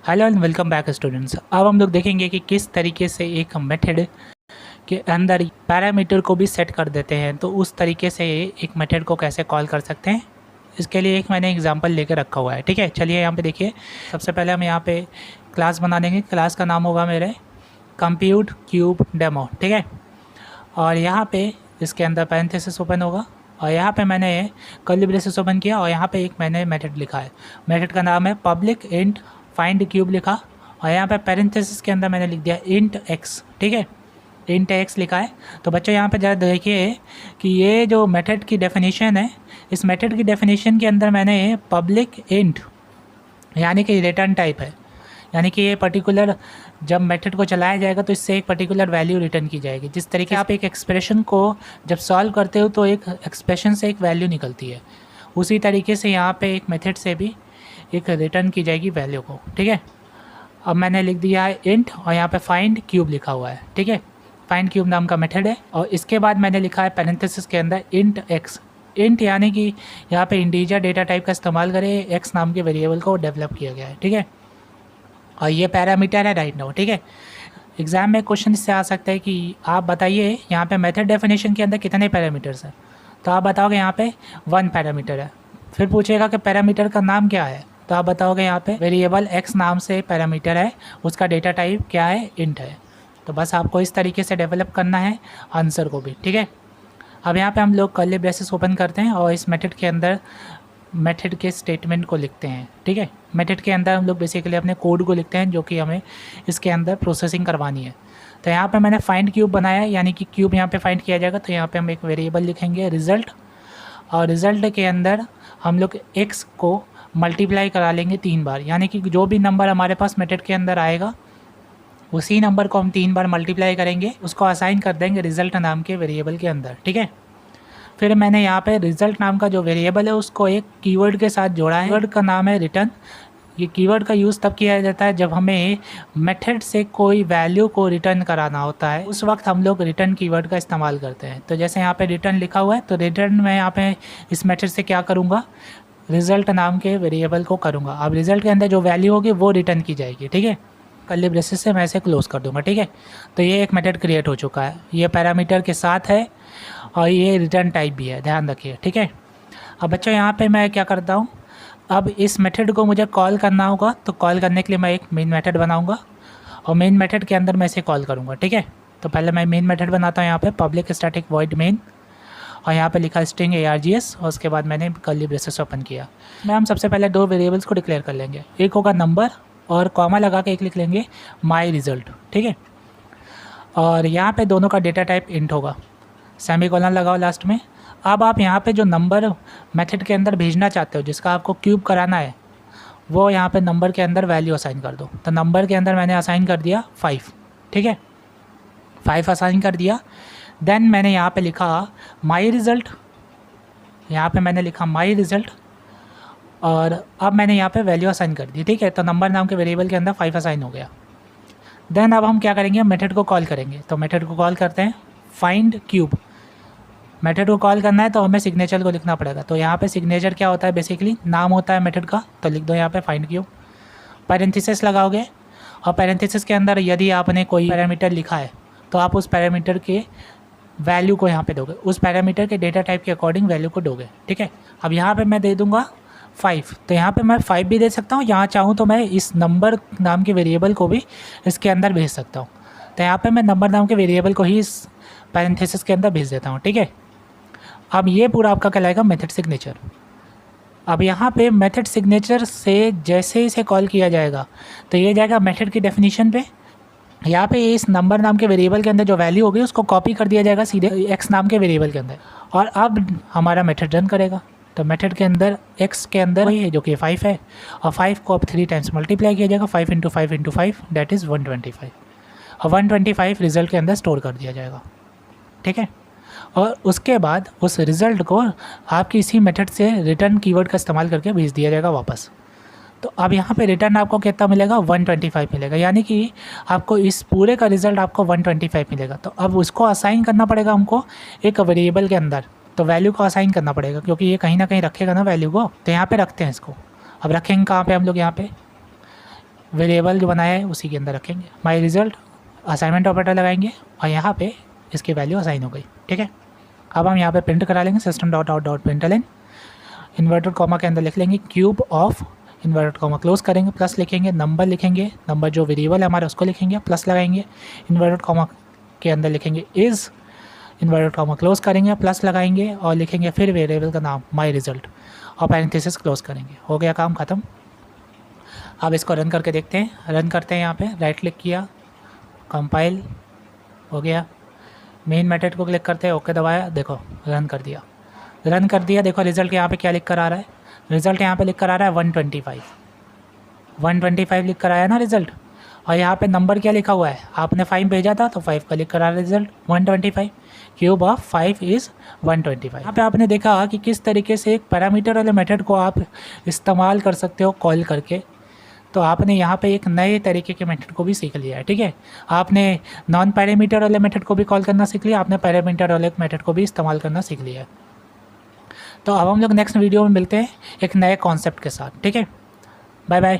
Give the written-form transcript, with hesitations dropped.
Hello and welcome back students. अब हम लोग देखेंगे कि किस तरीके से एक मेथड के अंदर पैरामीटर को भी सेट कर देते हैं। तो उस तरीके से एक मेथड को कैसे कॉल कर सकते हैं, इसके लिए एक मैंने एग्जांपल लेकर रखा हुआ है। ठीक है, चलिए यहाँ पे देखिए। सबसे पहले हम यहाँ पे क्लास बना देंगे। क्लास का नाम होगा मेरे कंप्यूट क्यूब डेमो। ठीक है, और यहाँ पे इसके अंदर पैरेंथेसिस ओपन होगा और यहाँ पे मैंने कर्ली ब्रेसेस ओपन किया और यहाँ पे एक मैंने मेथड लिखा है। मेथड का नाम है पब्लिक इंट फाइंड क्यूब लिखा और यहाँ पे पैरेंथेसिस के अंदर मैंने लिख दिया इंट एक्स। ठीक है, इंट एक्स लिखा है। तो बच्चों यहाँ पे ज़रा देखिए कि ये जो मेथड की डेफिनेशन है, इस मेथड की डेफिनेशन के अंदर मैंने पब्लिक इंट यानी कि रिटर्न टाइप है, यानी कि ये पर्टिकुलर जब मेथड को चलाया जाएगा तो इससे एक पर्टिकुलर वैल्यू रिटर्न की जाएगी। जिस तरीके आप एक एक्सप्रेशन को जब सॉल्व करते हो तो एक एक्सप्रेशन से एक वैल्यू निकलती है, उसी तरीके से यहाँ पे एक मेथड से भी एक रिटर्न की जाएगी वैल्यू को। ठीक है, अब मैंने लिख दिया है इंट और यहाँ पे फाइंड क्यूब लिखा हुआ है। ठीक है, फाइंड क्यूब नाम का मेथड है और इसके बाद मैंने लिखा है पैरेंथेसिस के अंदर इंट एक्स। इंट यानी कि यहाँ पे इंटीजर डेटा टाइप का इस्तेमाल करें, एक्स नाम के वेरिएबल को डेवलप किया गया है। ठीक है, और ये पैरामीटर है राइट नाउ। ठीक है, एग्जाम में क्वेश्चन इससे आ सकता है कि आप बताइए यहाँ पे मेथड डेफिनेशन के अंदर कितने पैरामीटर्स हैं, तो आप बताओगे यहाँ पे 1 पैरामीटर है। फिर पूछेगा कि पैरामीटर का नाम क्या है, तो आप बताओगे यहाँ पे वेरिएबल एक्स नाम से पैरामीटर है, उसका डेटा टाइप क्या है, इंट है। तो बस आपको इस तरीके से डेवलप करना है आंसर को भी। ठीक है, अब यहाँ पे हम लोग कर्ली ब्रेसेस ओपन करते हैं और इस मेथड के अंदर मेथड के स्टेटमेंट को लिखते हैं। ठीक है, मेथड के अंदर हम लोग बेसिकली अपने कोड को लिखते हैं जो कि हमें इसके अंदर प्रोसेसिंग करवानी है। तो यहाँ पे मैंने फाइंड क्यूब बनाया है, यानी कि क्यूब यहाँ पे फाइंड किया जाएगा। तो यहाँ पे हम एक वेरिएबल लिखेंगे रिज़ल्ट और रिज़ल्ट के अंदर हम लोग एक्स को मल्टीप्लाई करा लेंगे 3 बार, यानी कि जो भी नंबर हमारे पास मेथड के अंदर आएगा उसी नंबर को हम 3 बार मल्टीप्लाई करेंगे, उसको असाइन कर देंगे रिज़ल्ट नाम के वेरिएबल के अंदर। ठीक है, फिर मैंने यहाँ पे रिज़ल्ट नाम का जो वेरिएबल है उसको एक कीवर्ड के साथ जोड़ा है। कीवर्ड का नाम है रिटर्न। ये कीवर्ड का यूज़ तब किया जाता है जब हमें मेथड से कोई वैल्यू को रिटर्न कराना होता है, उस वक्त हम लोग रिटर्न कीवर्ड का इस्तेमाल करते हैं। तो जैसे यहाँ पे रिटर्न लिखा हुआ है, तो रिटर्न मैं यहाँ पे इस मेथड से क्या करूँगा, रिज़ल्ट नाम के वेरिएबल को करूँगा। अब रिज़ल्ट के अंदर जो वैल्यू होगी वो रिटर्न की जाएगी। ठीक है, कर्ली ब्रेसेस से मैं इसे क्लोज कर दूँगा। ठीक है, तो ये एक मेथड क्रिएट हो चुका है, ये पैरामीटर के साथ है और ये रिटर्न टाइप भी है, ध्यान रखिए। ठीक है, अब बच्चों यहाँ पे मैं क्या करता हूँ, अब इस मेथड को मुझे कॉल करना होगा। तो कॉल करने के लिए मैं एक मेन मेथड बनाऊँगा और मेन मेथड के अंदर मैं इसे कॉल करूँगा। ठीक है, तो पहले मैं मेन मेथड बनाता हूँ, यहाँ पे पब्लिक स्टैटिक वॉइड मेन और यहाँ पे लिखा स्ट्रिंग args और उसके बाद मैंने कर्ली ब्रेसेस ओपन किया। मैं हम सबसे पहले 2 वेरिएबल्स को डिक्लेयर कर लेंगे, एक होगा नंबर और कॉमा लगा के एक लिख लेंगे माई रिज़ल्ट। ठीक है, और यहाँ पे दोनों का डेटा टाइप इंट होगा, सेमीकोलन लगाओ लास्ट में। अब आप यहाँ पे जो नंबर मेथड के अंदर भेजना चाहते हो, जिसका आपको क्यूब कराना है, वो यहाँ पे नंबर के अंदर वैल्यू असाइन कर दो। तो नंबर के अंदर मैंने असाइन कर दिया 5। ठीक है, 5 असाइन कर दिया। देन मैंने यहाँ पे लिखा माई रिज़ल्ट, यहाँ पे मैंने लिखा माई रिज़ल्ट और अब मैंने यहाँ पे वैल्यू असाइन कर दी। ठीक है, तो नंबर नाम के वेरिएबल के अंदर 5 असाइन हो गया। देन अब हम क्या करेंगे, मेथड को कॉल करेंगे। तो मेथड को कॉल करते हैं फाइंड क्यूब। मेथड को कॉल करना है तो हमें सिग्नेचर को लिखना पड़ेगा। तो यहाँ पे सिग्नेचर क्या होता है, बेसिकली नाम होता है मेथड का। तो लिख दो यहाँ पे फाइंड क्यूब, पैरेंथेसिस लगाओगे और पैरेंथेसिस के अंदर यदि आपने कोई पैरामीटर लिखा है तो आप उस पैरामीटर के वैल्यू को यहाँ पे दोगे, उस पैरामीटर के डेटा टाइप के अकॉर्डिंग वैल्यू को दोगे। ठीक है, अब यहाँ पे मैं दे दूँगा 5। तो यहाँ पे मैं 5 भी दे सकता हूँ, यहाँ चाहूँ तो मैं इस नंबर नाम के वेरिएबल को भी इसके अंदर भेज सकता हूँ। तो यहाँ पे मैं नंबर नाम के वेरिएबल को ही इस पैरेंथेसिस के अंदर भेज देता हूँ। ठीक है, अब ये पूरा आपका कहलाएगा मेथड सिग्नेचर। अब यहाँ पे मेथड सिग्नेचर से जैसे इसे कॉल किया जाएगा तो ये जाएगा मेथड की डेफिनेशन पे। यहाँ पे इस नंबर नाम के वेरिएबल के अंदर जो वैल्यू होगी उसको कॉपी कर दिया जाएगा सीधे एक्स नाम के वेरिएबल के अंदर और अब हमारा मेथड रन करेगा। तो मेथड के अंदर एक्स के अंदर वही है जो कि 5 है और 5 को अब 3 टाइम्स मल्टीप्लाई किया जाएगा, 5 × 5 × 5 दैट इज़ 125 और 125 रिज़ल्ट के अंदर स्टोर कर दिया जाएगा। ठीक है, और उसके बाद उस रिज़ल्ट को आपकी इसी मेथड से रिटर्न कीवर्ड का इस्तेमाल करके भेज दिया जाएगा वापस। तो अब यहाँ पे रिटर्न आपको कितना मिलेगा, 125 मिलेगा, यानी कि आपको इस पूरे का रिज़ल्ट आपको 125 मिलेगा। तो अब उसको असाइन करना पड़ेगा हमको एक वेरिएबल के अंदर। तो वैल्यू को असाइन करना पड़ेगा क्योंकि ये कहीं ना कहीं रखेगा ना वैल्यू को। तो यहाँ पे रखते हैं इसको। अब रखेंगे कहाँ पे हम लोग, यहाँ पे वेरिएबल जो बनाया है उसी के अंदर रखेंगे। माई रिजल्ट असाइनमेंट ऑपरेटर लगाएंगे और यहाँ पे इसकी वैल्यू असाइन हो गई। ठीक है, अब हम यहाँ पे प्रिंट करा लेंगे system dot out dot println, inverted comma के अंदर लिख लेंगे cube of, inverted comma close करेंगे, प्लस लिखेंगे, नंबर लिखेंगे, नंबर जो वेरिएबल है हमारा उसको लिखेंगे, प्लस लगाएंगे, इन्वर्टेड कॉमा के अंदर लिखेंगे इज़, इन्वर्टेड कॉमा क्लोज करेंगे, प्लस लगाएंगे और लिखेंगे फिर वेरिएबल का नाम माई रिजल्ट और पैरेंथेसिस क्लोज करेंगे। हो गया काम ख़त्म। अब इसको रन करके देखते हैं। रन करते हैं, यहाँ पे राइट क्लिक किया, कंपाइल हो गया, मेन मेथड को क्लिक करते हैं, ओके दबाया, देखो रन कर दिया। रन कर दिया, देखो रिजल्ट यहाँ पे क्या लिख कर आ रहा है, रिजल्ट यहाँ पे लिख कर आ रहा है 125 लिख कर आया ना रिजल्ट। और यहाँ पे नंबर क्या लिखा हुआ है, आपने 5 भेजा था तो 5 का लिख कर आ रहा है रिजल्ट 125, क्यूब ऑफ 5 इज़ 125। यहाँ पे आपने देखा कि किस तरीके से एक पैरामीटर वाले मेथड को आप इस्तेमाल कर सकते हो कॉल करके। तो आपने यहाँ पे एक नए तरीके के मेथड को भी सीख लिया है। ठीक है, आपने नॉन पैरामीटर वाले मेथड को भी कॉल करना सीख लिया, आपने पैरामीटर वाले मेथड को भी इस्तेमाल करना सीख लिया है। तो अब हम लोग नेक्स्ट वीडियो में मिलते हैं एक नए कॉन्सेप्ट के साथ। ठीक है, बाय बाय।